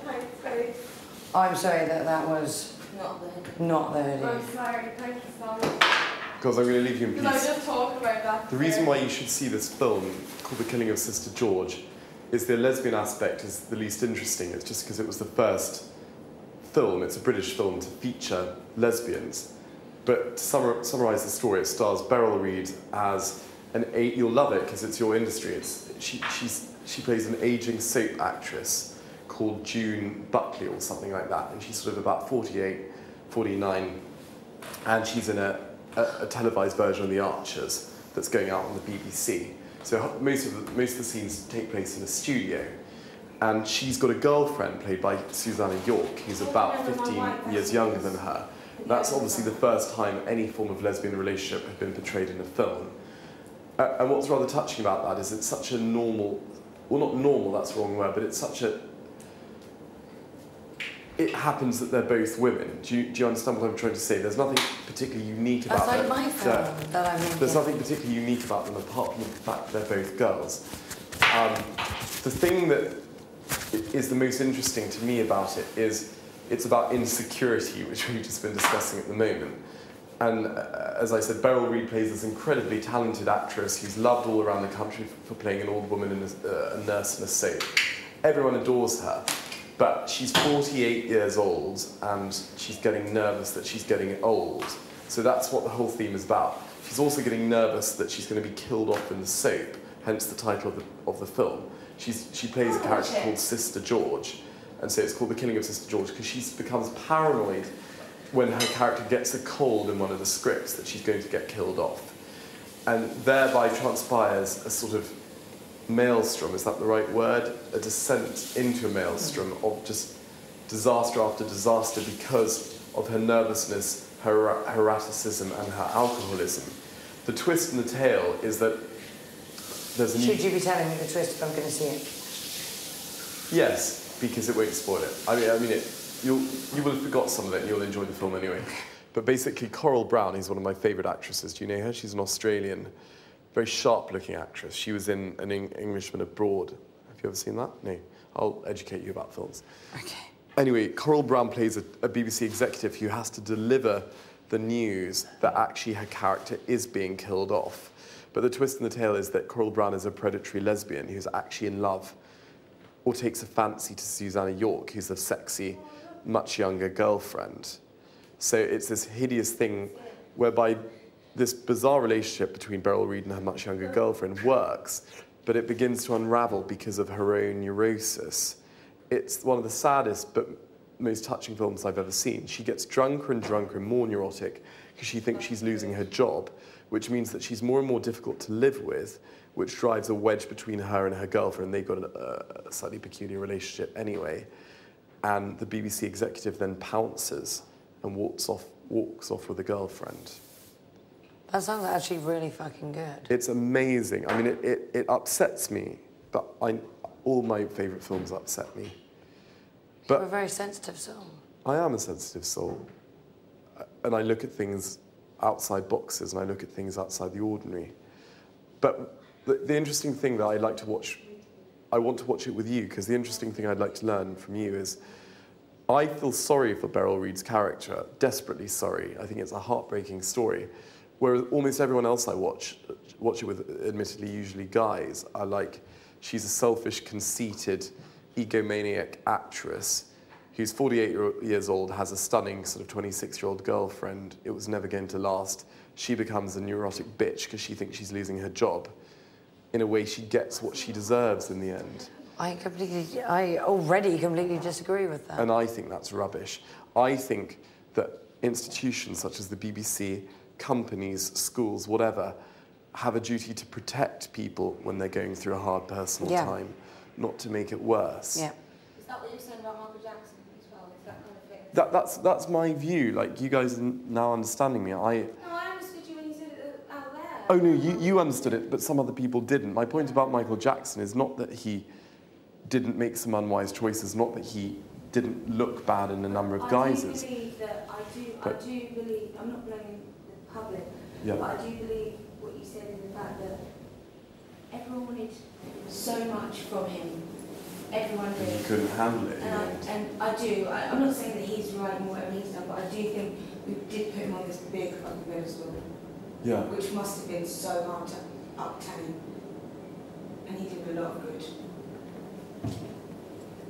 Thanks, babe. I'm sorry that was not the hoodie. I'm sorry, thank you so much. Because I'm going to leave you in peace. Because I was just talking about that. The reason why you should see this film, called The Killing of Sister George, is the lesbian aspect is the least interesting. It's just because it was the first film, it's a British film, to feature lesbians. But to summarise the story, it stars Beryl Reid as you'll love it because it's your industry. She plays an ageing soap actress called June Buckley or something like that, and she's sort of about 48, 49, and she's in a televised version of The Archers that's going out on the BBC. So most of the scenes take place in a studio, and she's got a girlfriend played by Susanna York, who's about 15 years younger than her. That's obviously the first time any form of lesbian relationship had been portrayed in a film. And what's rather touching about that is it's such a normal, well, not normal, that's the wrong word, but it's such a... It happens that they're both women. Do you understand what I'm trying to say? There's nothing particularly unique about them. That's like my film that I'm making. There's nothing particularly unique about them apart from the fact that they're both girls. The thing that is the most interesting to me about it is it's about insecurity, which we've just been discussing at the moment. And as I said, Beryl Reid plays this incredibly talented actress who's loved all around the country for playing an old woman and a nurse in a soap. Everyone adores her. But she's 48 years old, and she's getting nervous that she's getting old. So that's what the whole theme is about. She's also getting nervous that she's going to be killed off in the soap, hence the title of the film. She plays a character called Sister George, and so it's called The Killing of Sister George because she becomes paranoid when her character gets a cold in one of the scripts that she's going to get killed off. And thereby transpires a sort of maelstrom, is that the right word? A descent into a maelstrom of just disaster after disaster because of her nervousness, her erraticism and her alcoholism. The twist in the tale is that there's a new... Should you be telling me the twist if I'm going to see it? Yes, because it won't spoil it. I mean, you will have forgot some of it and you'll enjoy the film anyway. But basically, Coral Browne is one of my favourite actresses. Do you know her? She's an Australian, very sharp-looking actress. She was in An Englishman Abroad. Have you ever seen that? No. I'll educate you about films. Okay. Anyway, Coral Browne plays a BBC executive who has to deliver the news that actually her character is being killed off. But the twist in the tale is that Coral Browne is a predatory lesbian who's actually in love or takes a fancy to Susanna York, who's a sexy, much younger girlfriend. So it's this hideous thing whereby this bizarre relationship between Beryl Reid and her much younger girlfriend works, but it begins to unravel because of her own neurosis. It's one of the saddest but most touching films I've ever seen. She gets drunker and drunker and more neurotic because she thinks she's losing her job, which means that she's more and more difficult to live with, which drives a wedge between her and her girlfriend. They've got a slightly peculiar relationship anyway. And the BBC executive then pounces and walks off with the girlfriend. That sounds actually really fucking good. It's amazing. I mean, it upsets me, but all my favourite films upset me. But you're a very sensitive soul. I am a sensitive soul. And I look at things outside boxes, and I look at things outside the ordinary. But the interesting thing that I'd like to watch, I want to watch it with you, because the interesting thing I'd like to learn from you is I feel sorry for Beryl Reid's character, desperately sorry. I think it's a heartbreaking story. Whereas almost everyone else I watch it with, admittedly, usually guys, are like, she's a selfish, conceited, egomaniac actress who's 48 years old, has a stunning sort of 26-year-old girlfriend. It was never going to last. She becomes a neurotic bitch because she thinks she's losing her job. In a way, she gets what she deserves in the end. I already completely disagree with that. And I think that's rubbish. I think that institutions such as the BBC, companies, schools, whatever, have a duty to protect people when they're going through a hard personal time, not to make it worse. Yeah. Is that what you're saying about Michael Jackson as well? Is that kind of thing? That's my view. Like, you guys are now understanding me. No, I understood you when you said it out there. Oh, no, you understood it, but some other people didn't. My point about Michael Jackson is not that he didn't make some unwise choices, not that he didn't look bad in a number of guises. I do believe that, I do believe, I'm not blaming the public, Yeah. but I do believe what you said in the fact that everyone wanted so much from him. everyone did. You couldn't handle it. And I do. I'm not saying that he's right in whatever he's done, but I do think we did put him on this big fucking pedestal. Yeah. Which must have been so hard to obtain. And he did a lot of good.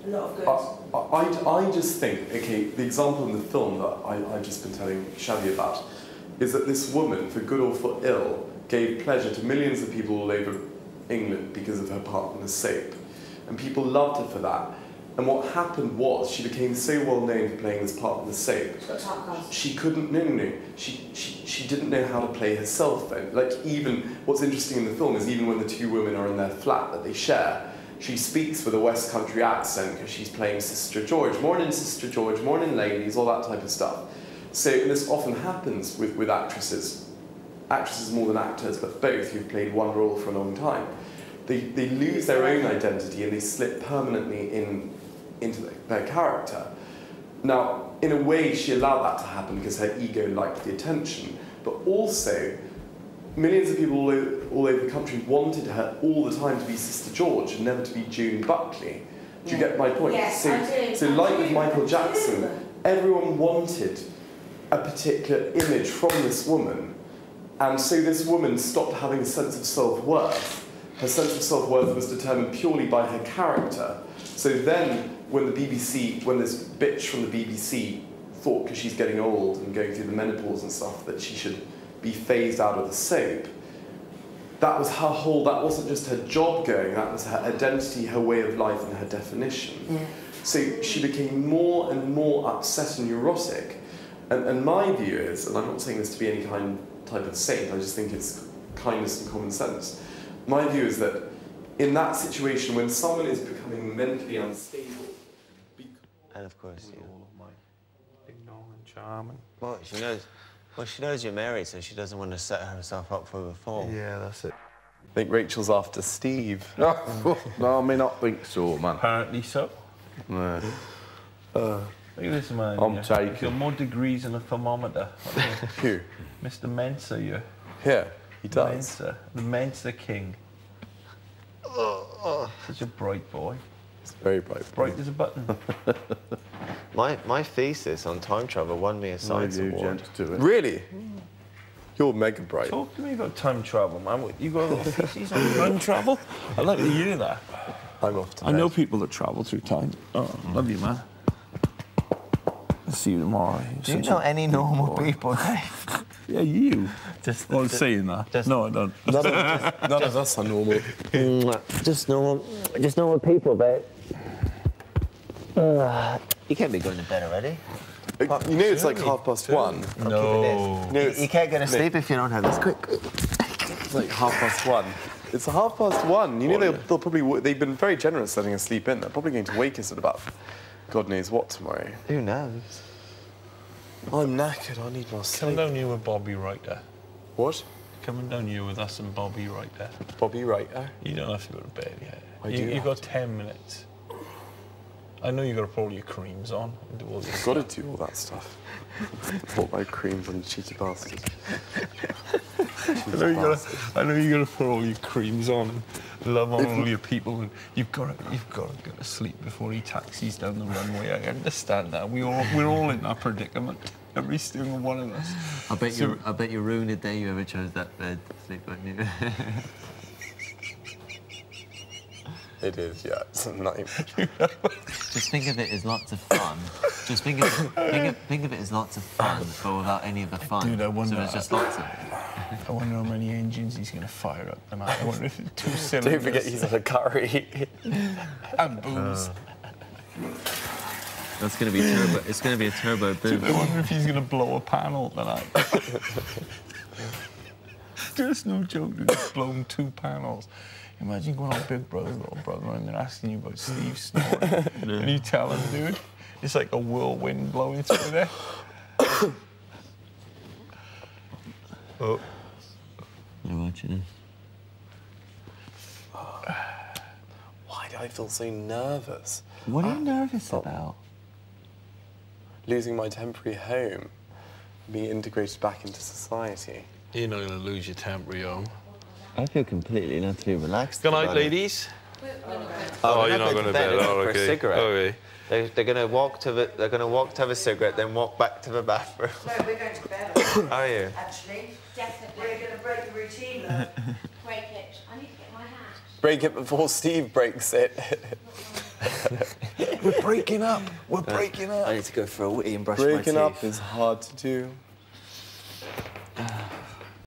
A lot of good. I just think, okay, the example in the film that I've just been telling Shadi about is that this woman, for good or for ill, gave pleasure to millions of people all over England because of her part in the soap. And people loved her for that. And what happened was she became so well known for playing this part in the soap. She couldn't, no. She didn't know how to play herself then. Like even, what's interesting in the film is even when the two women are in their flat that they share, she speaks with a West Country accent because she's playing Sister George. Morning, Sister George, morning, ladies, all that type of stuff. So this often happens with actresses more than actors, but both who've played one role for a long time. They lose their own identity and they slip permanently into their character. Now, in a way, she allowed that to happen because her ego liked the attention, but also millions of people all over the country wanted her all the time to be Sister George and never to be June Buckley. Do you get my point? Yes, I do. So like with Michael Jackson, everyone wanted a particular image from this woman, and so this woman stopped having a sense of self-worth. Her sense of self-worth was determined purely by her character. So then, when this bitch from the BBC thought, because she's getting old and going through the menopause and stuff, that she should be phased out of the soap, that was her whole, that wasn't just her job going, that was her identity, her way of life, and her definition. Yeah. So she became more and more upset and neurotic. And my view is, and I'm not saying this to be any type of saint, I just think it's kindness and common sense. My view is that in that situation, when someone is becoming mentally unstable, and of course, you all of my ding dong and charming. Well, she knows you're married, so she doesn't want to set herself up for a fall. Yeah, that's it. I think Rachel's after Steve. No, I mean, I think so, man. Apparently so. No. Look at this man. I'm He's taking. got more degrees than a thermometer. Who? Mr. Mensa, you. Yeah, he does. Mensa, the Mensa king. Such a bright boy. He's very bright. Bright as a button. My thesis on time travel won me a science award. Really? You're mega bright. Talk to me about time travel, man. What, you got a little thesis on time travel? I'd like to hear that. I'm off to I bed. know people that travel through time. Oh, love you, man. I'll see you tomorrow. Do you know any normal people, Dave? Yeah, you. Just saying that. No, I don't. None of us are normal. Just normal people, babe. You can't be going to bed already. You know it's like 1:30. No. You can't go to sleep if you don't have this quick. It's like 1:30. It's 1:30. You know they'll probably they've been very generous letting us sleep in. They're probably going to wake us at about God knows what tomorrow. Who knows? I'm knackered. I need my sleep. Come down here with Bobby Writer. What? Coming down here with us and Bobby Writer. Bobby Writer? You don't have to go to bed yet. You've got 10 minutes. I know you got to put all your creams on and do all this. I've got to do all that stuff. Put my creams on, cheeky bastard. I know you got to put all your creams on, and love on all your people, and you've got to go to sleep before he taxis down the runway. I understand that. We're all in that predicament. Every single one of us. I bet you ruined the day you ever chose that bed to sleep on you. It is, yeah. It's a nightmare. Just think of it as lots of fun. Just think of it as lots of fun, but without any of the fun. Dude, I wonder. So it's just lots of it. I wonder how many engines he's going to fire up tonight. I wonder if it's 2 cylinders. Don't forget he's on a curry. And booze. That's going to be turbo. It's going to be a turbo boom. I wonder if he's going to blow a panel tonight. There's no joke. He's blown 2 panels. Imagine going on Big Brother, Little Brother, and they're asking you about Steve snoring. And you tell him, dude, it's like a whirlwind blowing through there. Oh. You're watching it. Why do I feel so nervous? What are you nervous about? Losing my temporary home, being integrated back into society. You're not going to lose your temporary home. I feel completely and utterly relaxed. Good night, ladies. Oh, you're not going to bed. They're Oh, going for a okay. cigarette. Okay. They're going to walk to the. They're going to walk to have a cigarette, then walk back to the bathroom. No, we're going to bed. Are you? Actually, Definitely. we're going to break the routine, love. Break it. I need to get my hat. Break it before Steve breaks it. We're breaking up. We're breaking up. I need to go for a wee and brush Breaking my up teeth. is hard to do.